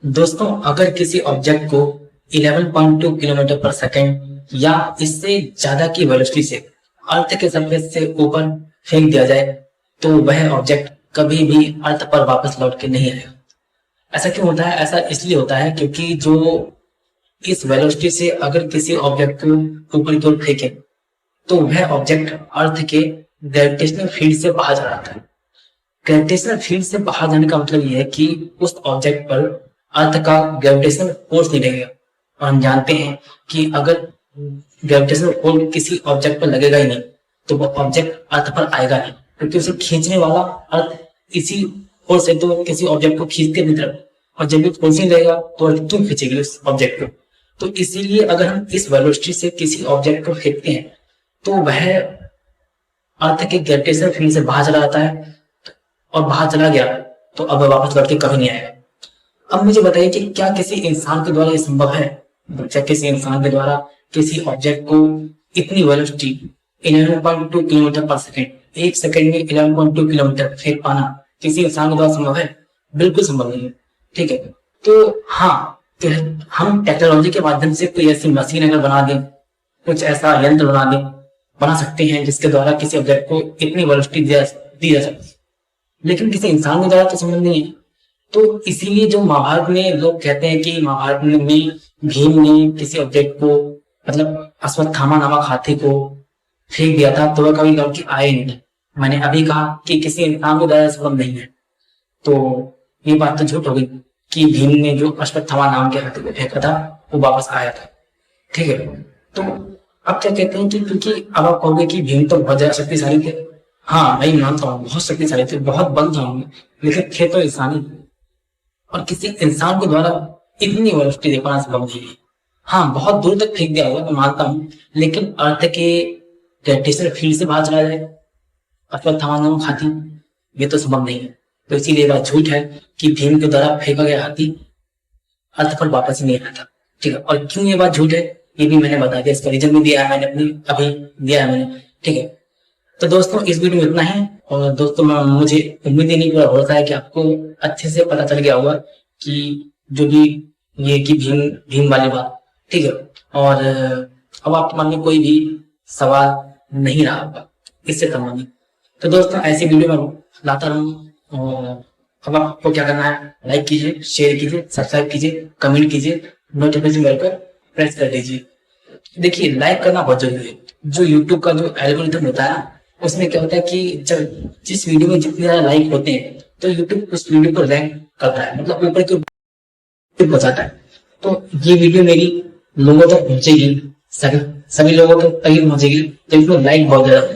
दोस्तों, अगर किसी ऑब्जेक्ट को 11.2 किलोमीटर पर सेकेंड या इससे ज्यादा की वेलोसिटी से अर्थ के सरफेस से ऊपर फेंक दिया जाए तो वह ऑब्जेक्ट कभी भी अर्थ पर वापस लौट के नहीं आएगा। ऐसा क्यों होता है? ऐसा इसलिए होता है क्योंकि जो इस वेलोसिटी से अगर किसी ऑब्जेक्ट को ऊपर की ओर फेंके तो वह ऑब्जेक्ट अर्थ के ग्रेविटेशनल फील्ड से बाहर चला जाता है। ग्रेविटेशनल फील्ड से बाहर जाने का मतलब यह है कि उस ऑब्जेक्ट पर अर्थ का ग्रेविटेशनल फोर्स नहीं लगेगा। और हम जानते हैं कि अगर ग्रेविटेशनल फोर्स किसी ऑब्जेक्ट पर लगेगा ही नहीं तो वो ऑब्जेक्ट अर्थ पर आएगा नहीं, क्योंकि उसे खींचने वाला अर्थ इसी फोर्स से तो किसी ऑब्जेक्ट को खींचते अपनी तरफ, और जब भी फोर्स नहीं लगेगा तो अर्थ क्यों खींचेगी उस ऑब्जेक्ट को। तो इसीलिए अगर हम इस वेलोसिटी से किसी ऑब्जेक्ट को फेंकते हैं तो वह अर्थ के ग्रेविटेशनल फील्ड से बाहर चला जाता है, और बाहर चला गया तो अब वापस लौट के कभी नहीं आएगा। अब मुझे बताइए कि क्या किसी इंसान के द्वारा ये संभव है? क्या किसी इंसान के द्वारा किसी ऑब्जेक्ट को इतनी वेलोसिटी 11.2 किलोमीटर पर सेकेंड, एक सेकेंड में 11.2 किलोमीटर फेंक पाना किसी इंसान के द्वारा संभव है? बिल्कुल संभव नहीं है। ठीक है, तो हाँ, तो हम टेक्नोलॉजी के माध्यम से कोई ऐसी मशीन अगर बना दें, कुछ ऐसा यंत्र बना सकते हैं जिसके द्वारा किसी ऑब्जेक्ट को इतनी वेलोसिटी दी जा सकती है, लेकिन किसी इंसान के द्वारा तो संभव नहीं है। तो इसीलिए जो महाभारत में लोग कहते हैं कि महाभारत में भीम ने किसी ऑब्जेक्ट को, मतलब अश्वत्थामा नामक हाथी को फेंक दिया था तो वह कभी लौट के आए नहीं। मैंने अभी कहा कि किसी इंसान के द्वारा संभव नहीं है, तो ये बात तो झूठ हो गई कि भीम ने जो अश्वत्थामा नाम के हाथी को फेंका था वो वापस आया था। ठीक है, तो अब क्या कहते हैं कि क्योंकि अब आप कहोगे कि भीम तो बहुत ज्यादा शक्तिशाली थे। हाँ, मैं मानता हूँ बहुत शक्तिशाली थे, बहुत बल था उनमें, लेकिन थे तो इंसान ही, और किसी इंसान के द्वारा इतनी वेलोसिटी दे पाना संभव नहीं है। हाँ, बहुत दूर तक फेंक दिया होगा मैं मानता हूँ, लेकिन अर्थ के ग्रेविटेशनल फील्ड से बाहर चला जाए अश्वत्थामा नामक हाथी, ये तो संभव नहीं है। तो इसीलिए बात झूठ है कि भीम के द्वारा फेंका गया हाथी अर्थ पर वापस ही नहीं आया था। ठीक है, और क्यों ये बात झूठ है ये भी मैंने बता दिया, इसका रीजन भी दिया है मैंने, अपनी अभी दिया है मैंने। ठीक है, तो दोस्तों इस वीडियो में इतना है, और दोस्तों मुझे उम्मीद ही नहीं पूरा होता है कि आपको अच्छे से पता चल गया होगा कि जो भी ये कि भीम वाली बात। ठीक है, और अब आपके मन में कोई भी सवाल नहीं रहा होगा इससे संबंधित, तो दोस्तों ऐसी वीडियो में लाता रहूं। अब आपको क्या करना है, लाइक कीजिए, शेयर कीजिए, सब्सक्राइब कीजिए, कमेंट कीजिए, नोटिफिकेशन बेल पर प्रेस कर दीजिए। देखिए, लाइक करना बहुत जरूरी है। जो यूट्यूब का जो एल्गोरिथम होता है ना, उसमें क्या होता है कि जब जिस वीडियो में जितने ज्यादा लाइक होते हैं तो यूट्यूब उस वीडियो को रैंक करता है, मतलब ऊपर की पहुंचाता है। तो ये वीडियो मेरी लोगों तक पहुंचेगी, सभी लोगों तक पहुंचेगी तो इसमें लाइक बहुत ज्यादा